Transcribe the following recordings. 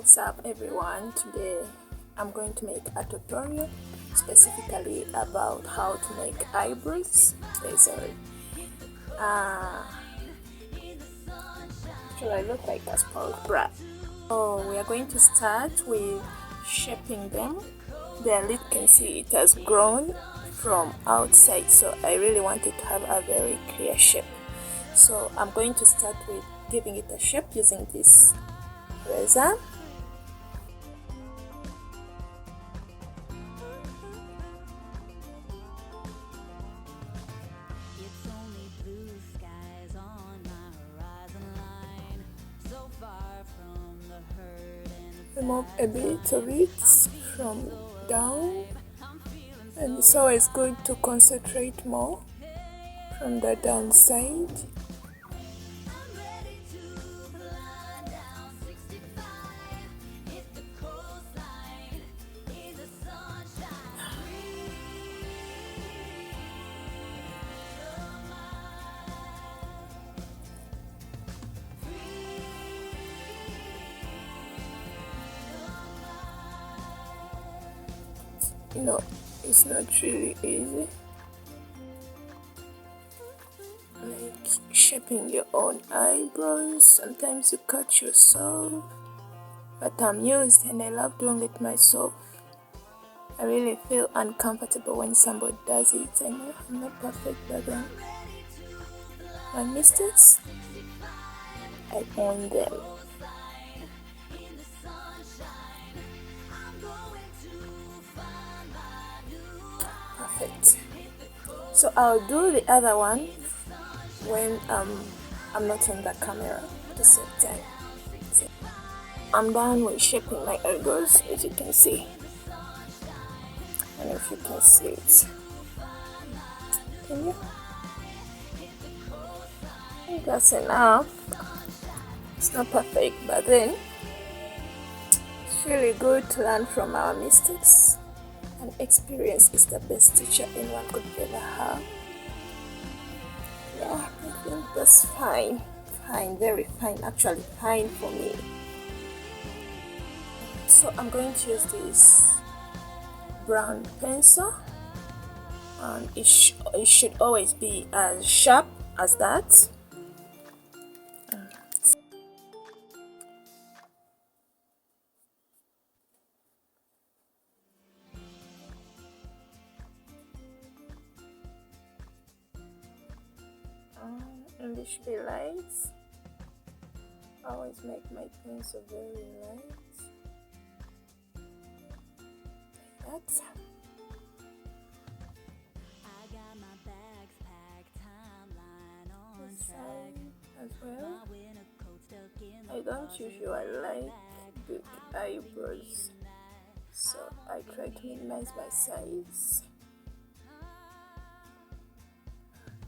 What's up everyone? Today I'm going to make a tutorial specifically about how to make eyebrows. Sorry. Should I look like a spoiled brat? So we are going to start with shaping them. The lid can see it has grown from outside, so I really want it to have a very clear shape. So I'm going to start with giving it a shape using this razor. Remove a bit of it from down, and it's always good to concentrate more from the downside. No, it's not really easy. Like shaping your own eyebrows, sometimes you cut yourself, but I'm used and I love doing it myself. I really feel uncomfortable when somebody does it. I know I'm not perfect, but then my mistakes, I own them. Perfect. So I'll do the other one when I'm not on the camera at the same time. I'm done with shaping my eyebrows, as you can see. And if you can see it, can you? I think that's enough. It's not perfect, but then it's really good to learn from our mistakes. And experience is the best teacher anyone could ever have. Yeah, I think that's fine. Fine, very fine. Actually, fine for me. So I'm going to use this brown pencil, and it should always be as sharp as that. And it should be light. I always make my pencil very light. Like that. This side as well. I don't usually like big eyebrows, so I try to minimize my size.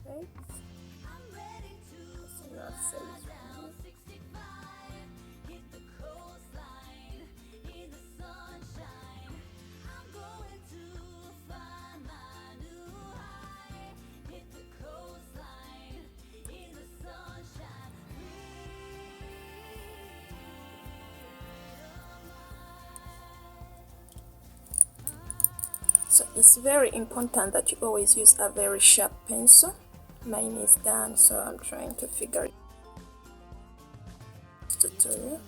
Right? That's enough size. So it's very important that you always use a very sharp pencil. Mine is done, so I'm trying to figure it out. Tutorial.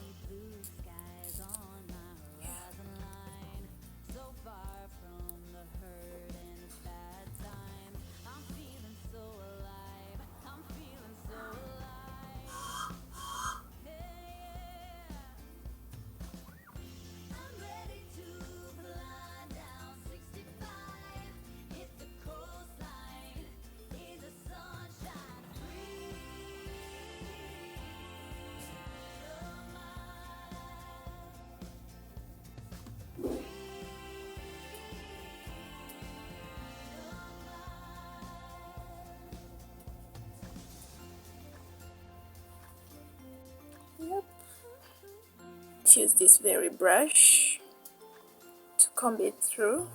Yep. Use this very brush to comb it through.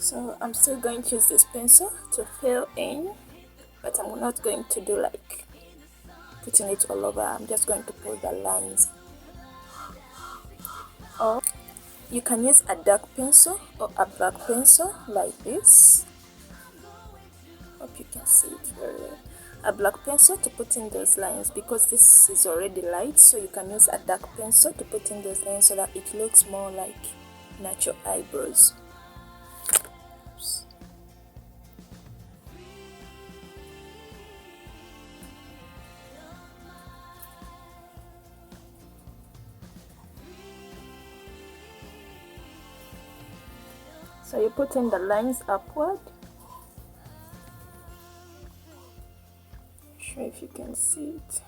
So I'm still going to use this pencil to fill in, but I'm not going to do like putting it all over. I'm just going to put the lines. Or you can use a dark pencil or a black pencil like this. Hope you can see it very well. A black pencil to put in those lines, because this is already light, so you can use a dark pencil to put in those lines so that it looks more like natural eyebrows. Oops. So you put in the lines upward. Sure if you can see it.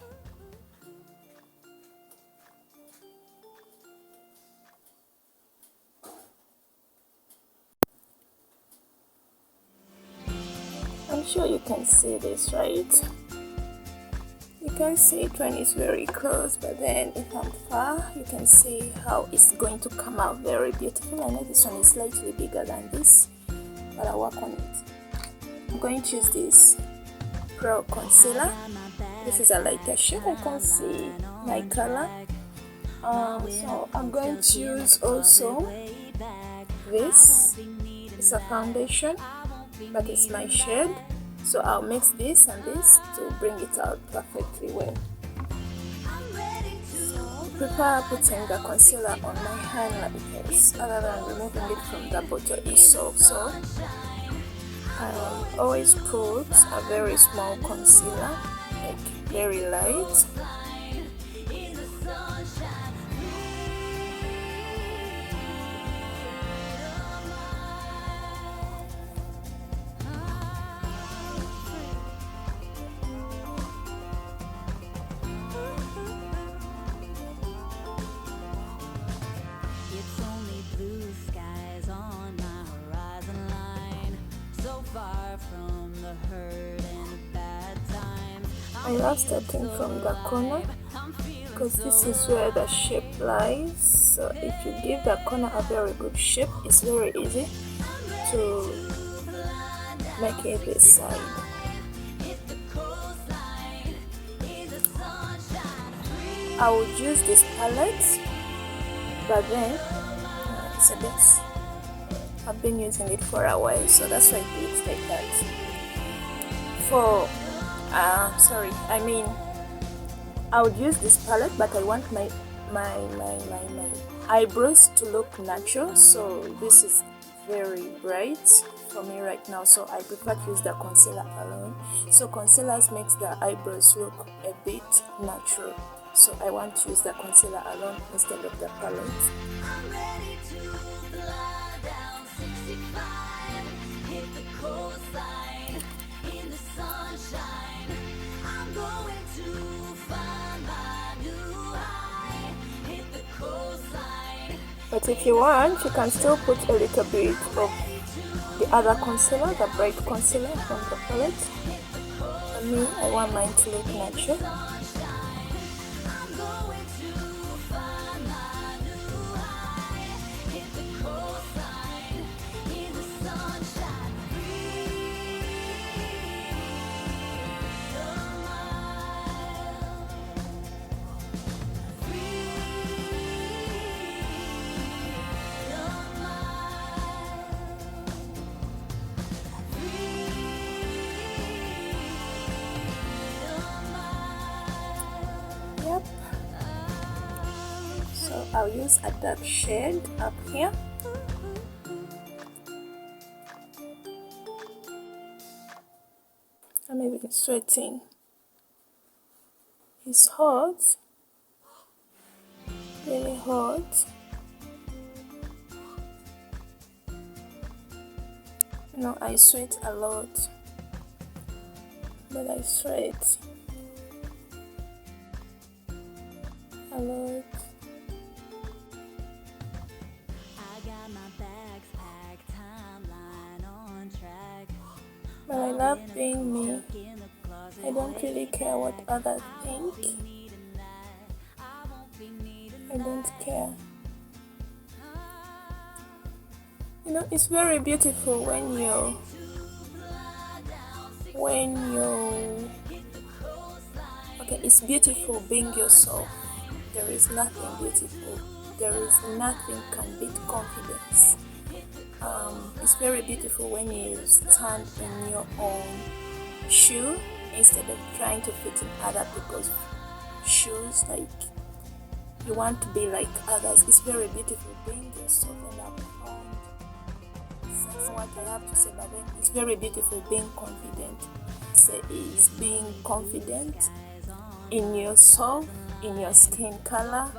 I'm sure you can see this, right? You can see it when it's very close, but then if I'm far, you can see how it's going to come out very beautiful. I know this one is slightly bigger than this, but I'll work on it. I'm going to use this Pro Concealer. This is a lighter shade. I can see my color. So I'm going to use also this. It's a foundation, but it's my shade. So I'll mix this and this to bring it out perfectly well. So I prefer putting the concealer on my hand like this, other than removing it from the bottle itself. So I always put a very small concealer, like very light. I love starting from the corner because this is where the shape lies. So if you give the corner a very good shape, it's very easy to make it this side. I would use this palette, but then it's a bit, I've been using it for a while, so that's why it looks like that. I would use this palette, but I want my eyebrows to look natural, so this is very bright for me right now, so I prefer to use the concealer alone. So concealers makes the eyebrows look a bit natural, so I want to use the concealer alone instead of the palette. I'm ready to fly down 65, hit the coastline in the sunshine. I'm going to find my new high, hit the coastline. But if you want, you can still put a little bit of the other concealer, the bright concealer from the palette. For me, I want mine to look natural. Yep. So I'll use a dark shade up here. I'm even sweating. It's hot. Really hot. No, I sweat a lot. But I sweat a lot. But I love being me. I don't really care what others think. I don't care. You know, it's very beautiful when you okay, it's beautiful being yourself. There is nothing beautiful. There is nothing can beat confidence. It's very beautiful when you stand in your own shoe instead of trying to fit in other people's shoes. Like you want to be like others. It's very beautiful being yourself, and I've found that's what I have to say. But then it's very beautiful being confident. Is being confident in yourself, in your skin color,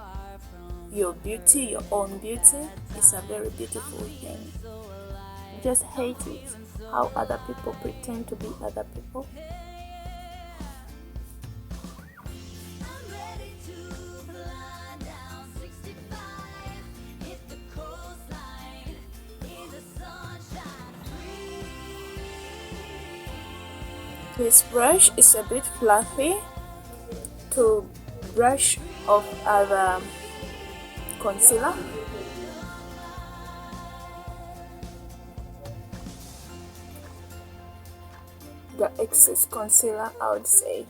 your beauty, your own beauty. It's a very beautiful thing. I just hate it how other people pretend to be other people. This brush is a bit fluffy to brush off other concealer. The excess concealer, I would say.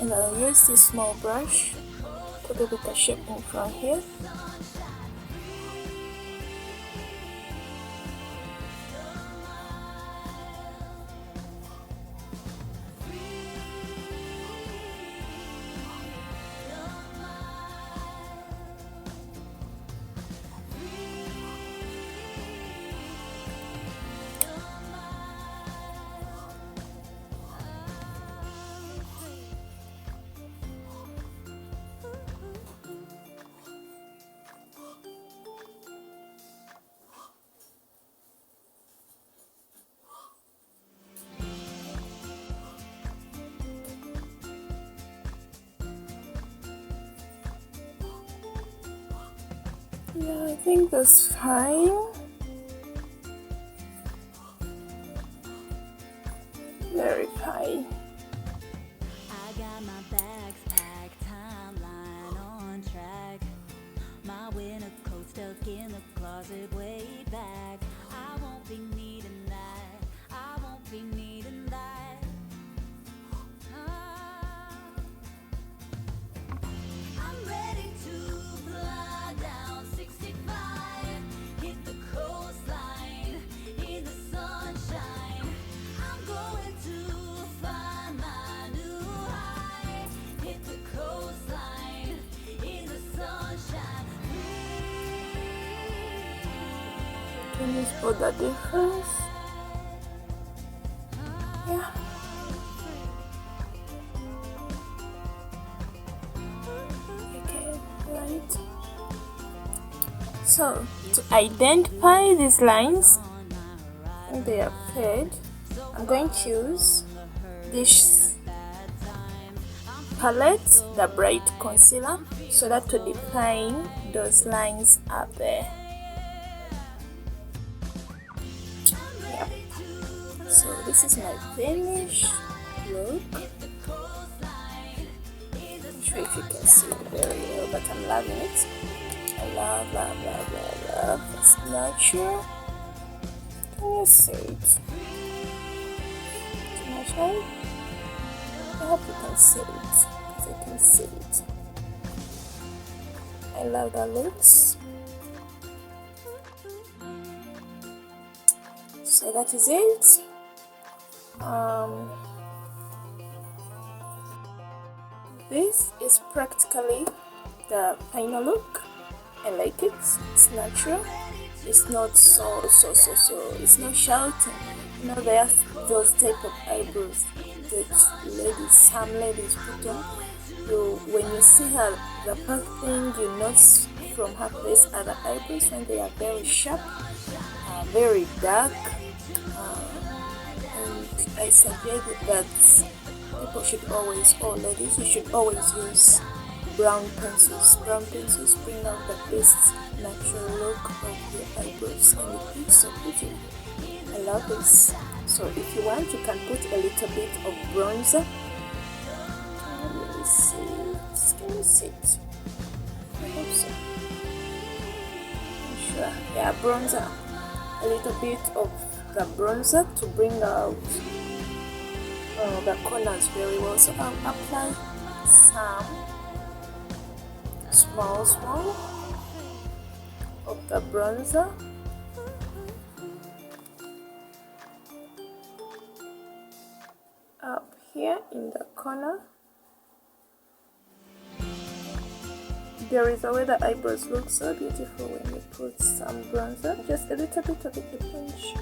And I'll use this small brush to give it a shape in front here. Yeah, I think that's fine. Very fine. I got my bags packed, timeline on track. My winter coat stuck in the closet way back. I won't be needing that. I won't be needing that. I'm ready to fly down 65, hit the coastline in the sunshine. I'm going to find my new high, hit the coastline in the sunshine. Can you spot the difference? Yeah. Okay, right. So, to identify these lines, when they are fade, I'm going to use this palette, the bright concealer, so that to define those lines up there. Yep. So this is my finished look. I'm sure if you can see it very well, but I'm loving it. I love. It's natural. Can you see it? Can I try? I hope you can see it, because I can see it. I love the looks. So that is it. This is practically the final look. I like it. It's natural. It's not so. It's not shouting. You know, there are those type of eyebrows that some ladies put on. When you see her, the first thing you notice from her face are the eyebrows when they are very sharp, very dark, and I suggest that people should always, or ladies, you should always use brown pencils. Brown pencils bring out the best natural look of your eyebrows, and it looks so beautiful. I love this. So if you want, you can put a little bit of bronzer. Let me see. Can you see it? I hope so. I'm sure. Yeah, bronzer. A little bit of the bronzer to bring out the corners very well. So I'll apply some small of the bronzer. Up here in the corner. There is a way the eyebrows look so beautiful when you put some bronzer. Just a little bit of it, a pinch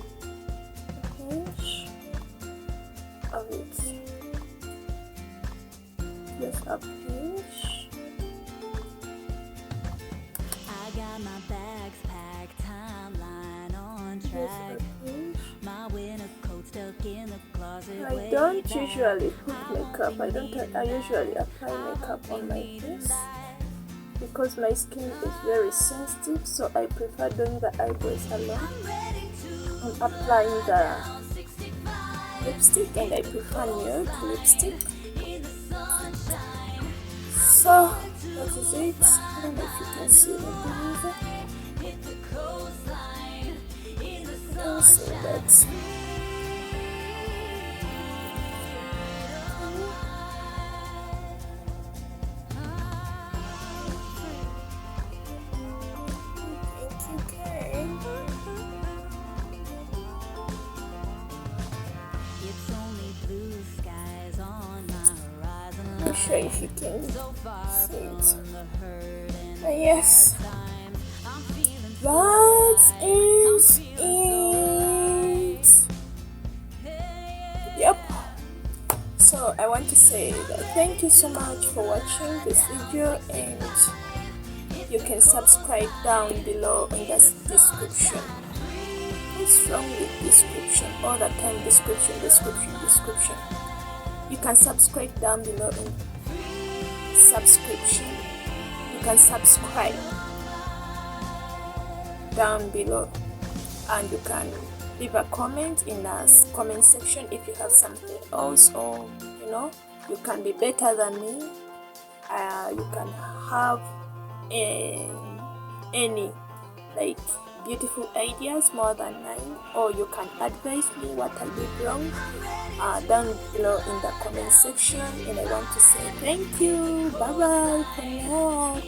of it. Just a pinch. I got my bags packed, timeline on track. My winter coat stuck in the closet. I don't usually put makeup. I usually apply makeup on my face because my skin is very sensitive, so I prefer doing the eyebrows alone and applying the lipstick, and I prefer nude lipstick. So that is it. I don't know if you can see the bronzer. You can see that. Not sure if you can see it. Yes, that is it. Yep. So I want to say that thank you so much for watching this video, and you can subscribe down below in the description. What's wrong with description? All the time description. You can subscribe down below in subscription. You can subscribe down below, and you can leave a comment in the comment section if you have something else, or you can be better than me. You can have any like beautiful ideas more than mine, or you can advise me what I did wrong down below in the comment section. And I want to say thank you. Bye bye for now.